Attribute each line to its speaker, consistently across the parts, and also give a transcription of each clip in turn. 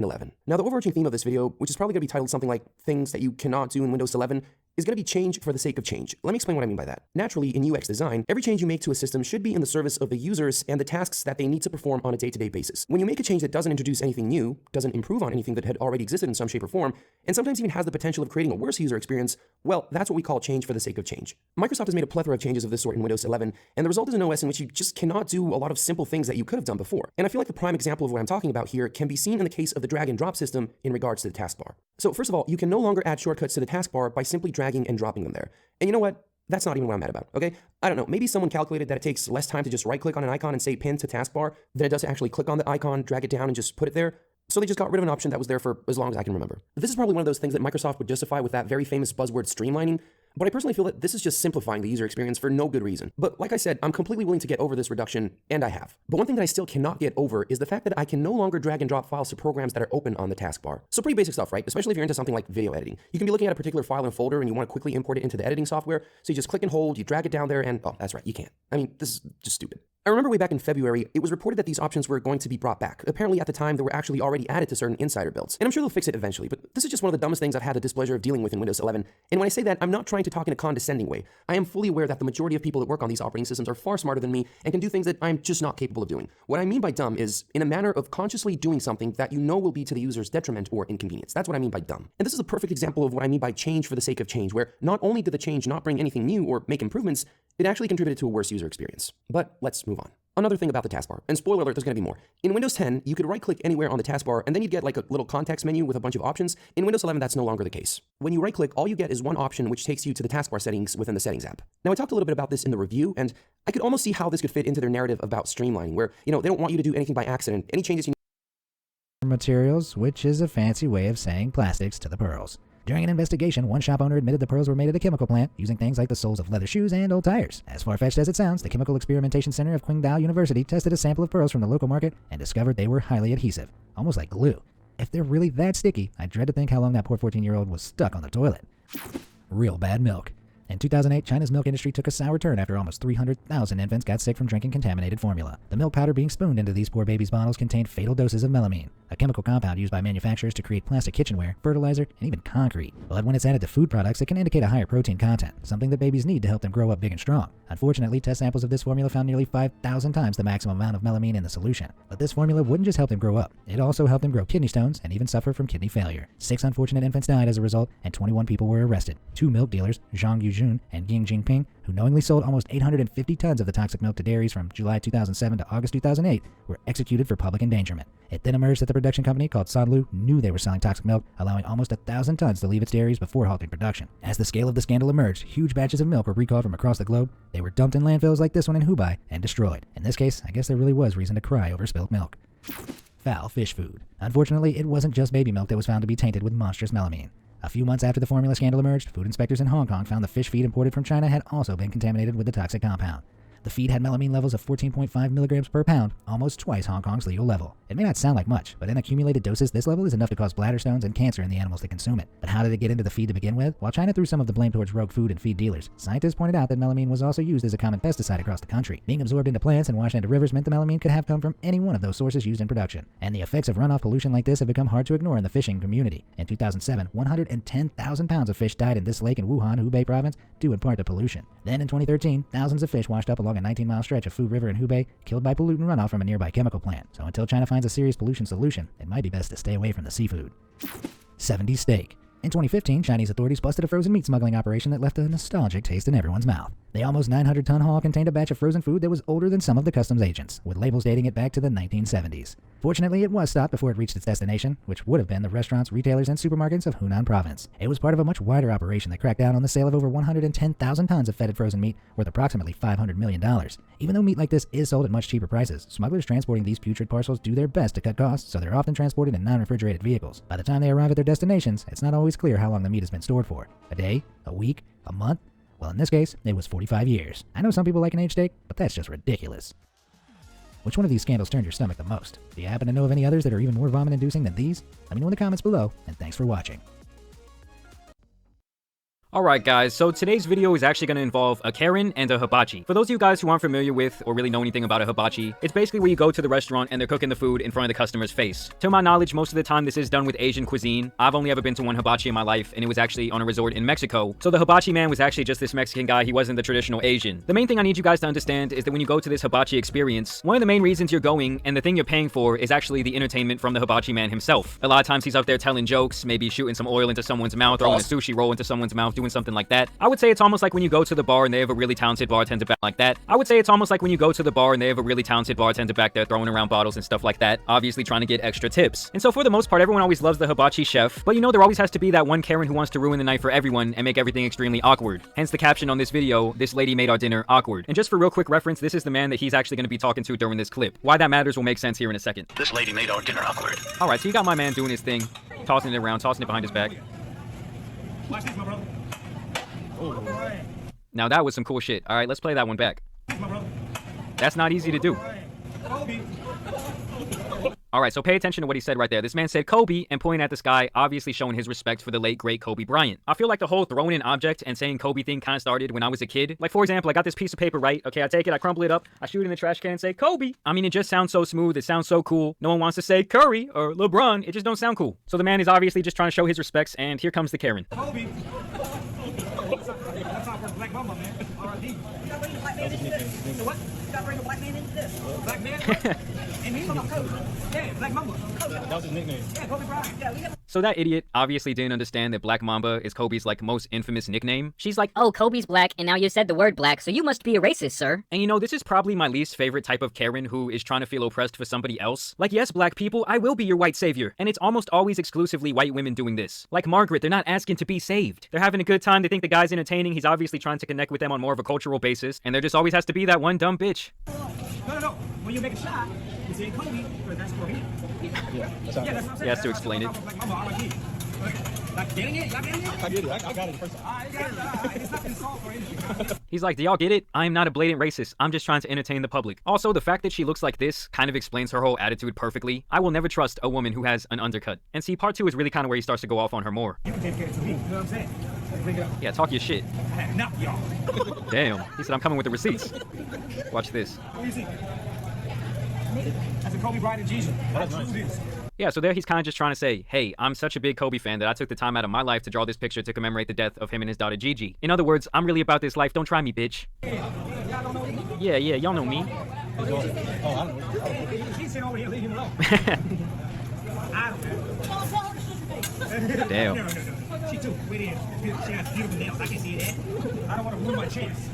Speaker 1: 11. Now, the overarching theme of this video, which is probably going to be titled something like Things That You Cannot Do in Windows 11, is going to be change for the sake of change. Let me explain what I mean by that. Naturally, in UX design, every change you make to a system should be in the service of the users and the tasks that they need to perform on a day-to-day basis. When you make a change that doesn't introduce anything new, doesn't improve on anything that had already existed in some shape or form, and sometimes even has the potential of creating a worse user experience, well, that's what we call change for the sake of change. Microsoft has made a plethora of changes of this sort in Windows 11, and the result is an OS in which you just cannot do a lot of simple things that you could have done before. And I feel like the prime example of what I'm talking about here can be seen in the case of the drag and drop system in regards to the taskbar. So first of all, you can no longer add shortcuts to the taskbar by simply dragging and dropping them there. And you know what? That's not even what I'm mad about, okay? I don't know, maybe someone calculated that it takes less time to just right-click on an icon and say pin to taskbar than it does to actually click on the icon, drag it down, and just put it there. So they just got rid of an option that was there for as long as I can remember. This is probably one of those things that Microsoft would justify with that very famous buzzword streamlining, but I personally feel that this is just simplifying the user experience for no good reason. But like I said, I'm completely willing to get over this reduction, and I have. But one thing that I still cannot get over is the fact that I can no longer drag and drop files to programs that are open on the taskbar. So pretty basic stuff, right? Especially if you're into something like video editing. You can be looking at a particular file and folder and you want to quickly import it into the editing software, so you just click and hold, you drag it down there, and oh, that's right, you can't. I mean, this is just stupid. I remember way back in February, it was reported that these options were going to be brought back. Apparently at the time, they were actually already added to certain insider builds. And I'm sure they'll fix it eventually, but this is just one of the dumbest things I've had the displeasure of dealing with in Windows 11. And when I say that, I'm not trying to talk in a condescending way. I am fully aware that the majority of people that work on these operating systems are far smarter than me and can do things that I'm just not capable of doing. What I mean by dumb is in a manner of consciously doing something that you know will be to the user's detriment or inconvenience. That's what I mean by dumb. And this is a perfect example of what I mean by change for the sake of change, where not only did the change not bring anything new or make improvements, it actually contributed to a worse user experience. But let's move on. Another thing about the taskbar, and spoiler alert, there's going to be more. In Windows 10, you could right-click anywhere on the taskbar, and then you'd get like a little context menu with a bunch of options. In Windows 11, that's no longer the case. When you right-click, all you get is one option which takes you to the taskbar settings within the Settings app. Now, I talked a little bit about this in the review, and I could almost see how this could fit into their narrative about streamlining, where, they don't want you to do anything by accident. Any changes you
Speaker 2: materials, which is a fancy way of saying plastics to the pearls. During an investigation, one shop owner admitted the pearls were made at a chemical plant using things like the soles of leather shoes and old tires. As far-fetched as it sounds, the Chemical Experimentation Center of Qingdao University tested a sample of pearls from the local market and discovered they were highly adhesive, almost like glue. If they're really that sticky, I dread to think how long that poor 14-year-old was stuck on the toilet. Real bad milk. In 2008, China's milk industry took a sour turn after almost 300,000 infants got sick from drinking contaminated formula. The milk powder being spooned into these poor babies' bottles contained fatal doses of melamine, a chemical compound used by manufacturers to create plastic kitchenware, fertilizer, and even concrete. But when it's added to food products, it can indicate a higher protein content, something that babies need to help them grow up big and strong. Unfortunately, test samples of this formula found nearly 5,000 times the maximum amount of melamine in the solution. But this formula wouldn't just help them grow up. It also helped them grow kidney stones and even suffer from kidney failure. 6 unfortunate infants died as a result, and 21 people were arrested. 2 milk dealers, Zhang Yujun and Ging Jinping, who knowingly sold almost 850 tons of the toxic milk to dairies from July 2007 to August 2008, were executed for public endangerment. It then emerged that the production company called Sanlu knew they were selling toxic milk, allowing almost 1,000 tons to leave its dairies before halting production. As the scale of the scandal emerged, huge batches of milk were recalled from across the globe. They were dumped in landfills like this one in Hubei and destroyed. In this case, I guess there really was reason to cry over spilled milk. Foul fish food. Unfortunately, it wasn't just baby milk that was found to be tainted with monstrous melamine. A few months after the formula scandal emerged, food inspectors in Hong Kong found the fish feed imported from China had also been contaminated with the toxic compound. The feed had melamine levels of 14.5 milligrams per pound, almost twice Hong Kong's legal level. It may not sound like much, but in accumulated doses, this level is enough to cause bladder stones and cancer in the animals that consume it. But how did it get into the feed to begin with? While China threw some of the blame towards rogue food and feed dealers, scientists pointed out that melamine was also used as a common pesticide across the country. Being absorbed into plants and washed into rivers meant the melamine could have come from any one of those sources used in production. And the effects of runoff pollution like this have become hard to ignore in the fishing community. In 2007, 110,000 pounds of fish died in this lake in Wuhan, Hubei province, due in part to pollution. Then in 2013, thousands of fish washed up along a 19-mile stretch of Fu River in Hubei, killed by pollutant runoff from a nearby chemical plant. So until China finds a serious pollution solution, it might be best to stay away from the seafood. 70 steak. In 2015, Chinese authorities busted a frozen meat smuggling operation that left a nostalgic taste in everyone's mouth. The almost 900-ton haul contained a batch of frozen food that was older than some of the customs agents, with labels dating it back to the 1970s. Fortunately, it was stopped before it reached its destination, which would have been the restaurants, retailers, and supermarkets of Hunan province. It was part of a much wider operation that cracked down on the sale of over 110,000 tons of fetid frozen meat, worth approximately $500 million. Even though meat like this is sold at much cheaper prices, smugglers transporting these putrid parcels do their best to cut costs, so they're often transported in non-refrigerated vehicles. By the time they arrive at their destinations, it's not always clear how long the meat has been stored for. A day? A week? A month? Well, in this case, it was 45 years. I know some people like an aged steak, but that's just ridiculous. Which one of these scandals turned your stomach the most? Do you happen to know of any others that are even more vomit-inducing than these? Let me know in the comments below, and thanks for watching.
Speaker 3: Alright guys, so today's video is actually going to involve a Karen and a hibachi. For those of you guys who aren't familiar with or really know anything about a hibachi, it's basically where you go to the restaurant and they're cooking the food in front of the customer's face. To my knowledge, most of the time this is done with Asian cuisine. I've only ever been to one hibachi in my life, and it was actually on a resort in Mexico. So the hibachi man was actually just this Mexican guy, he wasn't the traditional Asian. The main thing I need you guys to understand is that when you go to this hibachi experience, one of the main reasons you're going and the thing you're paying for is actually the entertainment from the hibachi man himself. A lot of times he's up there telling jokes, maybe shooting some oil into someone's mouth, throwing a sushi roll into someone's mouth, doing something like that. I would say it's almost like when you go to the bar and they have a really talented bartender back like that. I would say it's almost like when you go to the bar and they have a really talented bartender back there throwing around bottles and stuff like that, obviously trying to get extra tips. And so for the most part, everyone always loves the hibachi chef, but you know there always has to be that one Karen who wants to ruin the night for everyone and make everything extremely awkward. Hence the caption on this video, "This lady made our dinner awkward." And just for real quick reference, this is the man that he's actually going to be talking to during this clip. Why that matters will make sense here in a second.
Speaker 4: This lady made our dinner awkward.
Speaker 3: Alright, so you got my man doing his thing, tossing it around, tossing it behind his back.
Speaker 4: Watch this, my brother.
Speaker 3: Now that was some cool shit. Alright, let's play that one back.
Speaker 4: My brother.
Speaker 3: That's not easy to do. Alright, so pay attention to what he said right there. This man said Kobe and pointing at the sky, obviously showing his respect for the late great Kobe Bryant. I feel like the whole throwing in object and saying Kobe thing kind of started when I was a kid. Like for example, I got this piece of paper, right? Okay, I take it, I crumple it up, I shoot it in the trash can and say Kobe. I mean, it just sounds so smooth, it sounds so cool. No one wants to say Curry or LeBron, it just don't sound cool. So the man is obviously just trying to show his respects, and here comes the Karen.
Speaker 4: Kobe. That's our first Black Mamba, man. R.I.D. You gotta bring the black man into this. So what? You gotta bring the black man into this. Black man? And he's about Kobe. Yeah, Black Mamba. Kobe. That was his nickname. Yeah, Kobe Bryant. Yeah, we got...
Speaker 3: So that idiot obviously didn't understand that Black Mamba is Kobe's like most infamous nickname. She's like,
Speaker 5: "Oh, Kobe's black, and now you said the word black, so you must be a racist, sir."
Speaker 3: and you know, this is probably my least favorite type of Karen who is trying to feel oppressed for somebody else. Like, yes, black people, I will be your white savior. And it's almost always exclusively white women doing this. Like Margaret, they're not asking to be saved. They're having a good time, they think the guy's entertaining, he's obviously trying to connect with them on more of a cultural basis, and there just always has to be that one dumb bitch.
Speaker 4: No. When you make a shot, you say Kobe, but that's for him. Yeah, that's what I'm saying.
Speaker 3: He has to explain it.
Speaker 4: Black Mamba, R.I.D. Like, getting it? Y'all getting it? I get it. I got it first time. All right, you got it. All right. It's not insult or anything.
Speaker 3: He's like, do y'all get it? I am not a blatant racist. I'm just trying to entertain the public. Also, the fact that she looks like this kind of explains her whole attitude perfectly. I will never trust a woman who has an undercut. And see, part 2 is really kind of where he starts to go off on her more.
Speaker 4: You can take care of me. You know what I'm saying? Bring it up.
Speaker 3: Yeah, talk your shit.
Speaker 4: Not y'all.
Speaker 3: Damn. He said, I'm coming with the receipts. Watch this.
Speaker 4: What do you see? That's a Kobe Bryant and Jesus. That's nice.
Speaker 3: Yeah, so there he's kind of just trying to say, hey, I'm such a big Kobe fan that I took the time out of my life to draw this picture to commemorate the death of him and his daughter Gigi. In other words, I'm really about this life, don't try me, bitch. Yeah, y'all know me.
Speaker 4: He's sitting over here, leave him alone. I don't know.
Speaker 3: Damn.
Speaker 4: No. She too. Wait in. She has beautiful nails. I can see that. I don't want to ruin my chance.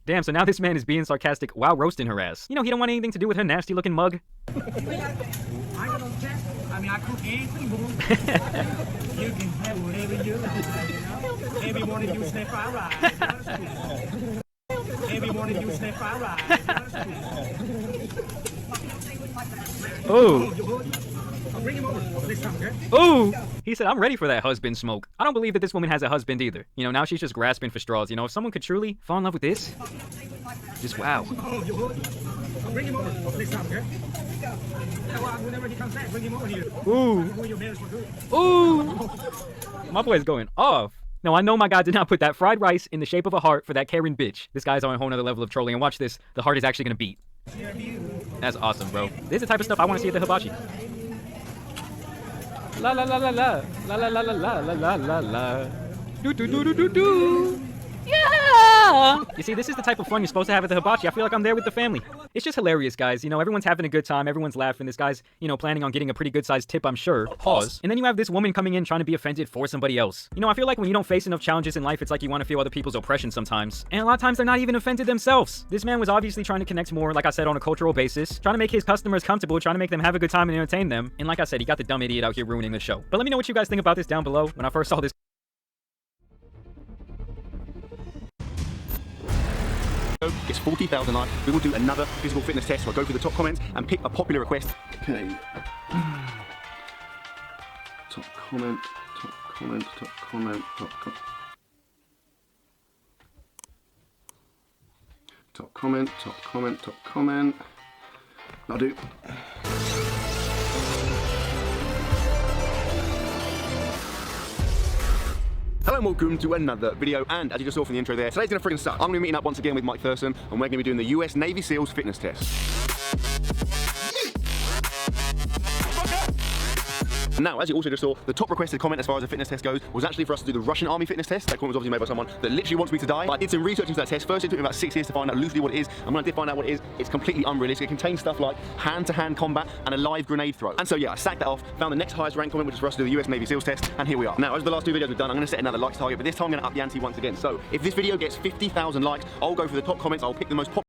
Speaker 3: Damn, so now this man is being sarcastic while roasting her ass. You know, he don't want anything to do with her nasty looking mug.
Speaker 4: I ain't got no chance. I mean, I cook and clean, boo. You can have whatever you like. Every morning you snack fried rice. Every morning you snack fried rice.
Speaker 3: Oh.
Speaker 4: I'll bring him over this time, okay?
Speaker 3: Ooh! He said, I'm ready for that husband smoke. I don't believe that this woman has a husband either. You know, now she's just grasping for straws. You know, if someone could truly fall in love with this, just wow.
Speaker 4: Oh, you would? I'll bring him over this time, okay? Whenever he comes back, bring him over here.
Speaker 3: Ooh!
Speaker 4: When your marriage for good.
Speaker 3: Ooh! My boy's going off. No, I know my guy did not put that fried rice in the shape of a heart for that Karen bitch. This guy's on a whole nother level of trolling, and watch this. The heart is actually gonna beat. That's awesome, bro. This is the type of stuff I want to see at the hibachi. La la la la la la la la la la la la la. Do do do do do do. Yeah! You see, this is the type of fun you're supposed to have at the hibachi. I feel like I'm there with the family. It's just hilarious, guys. You know, everyone's having a good time. Everyone's laughing. This guy's, you know, planning on getting a pretty good-sized tip, I'm sure. Pause. And then you have this woman coming in trying to be offended for somebody else. You know, I feel like when you don't face enough challenges in life, it's like you want to feel other people's oppression sometimes. And a lot of times they're not even offended themselves. This man was obviously trying to connect more, like I said, on a cultural basis. Trying to make his customers comfortable, trying to make them have a good time and entertain them. And like I said, he got the dumb idiot out here ruining the show. But let me know what you guys think about this down below. When I first saw this,
Speaker 6: It's 40,000 likes. We will do another physical fitness test. So I'll go through the top comments and pick a popular request. Okay. Top comment, top comment, top comment, top comment. Top comment, top comment, top comment. I'll do. Hello and welcome to another video, and as you just saw from the intro there, today's gonna friggin' suck. I'm gonna be meeting up once again with Mike Thurston, and we're gonna be doing the US Navy SEALs fitness test. Now, as you also just saw, the top requested comment as far as the fitness test goes was actually for us to do the Russian Army fitness test. That comment was obviously made by someone that literally wants me to die. But I did some research into that test. First, it took me about 6 years to find out loosely what it is, and when I did find out what it is, it's completely unrealistic. It contains stuff like hand-to-hand combat and a live grenade throw. And so yeah, I sacked that off, found the next highest ranked comment, which is for us to do the US Navy SEALs test, and here we are. Now, as the last 2 videos we've done, I'm gonna set another likes target, but this time I'm gonna up the ante once again. So if this video gets 50,000 likes, I'll go for the top comments, I'll pick the most popular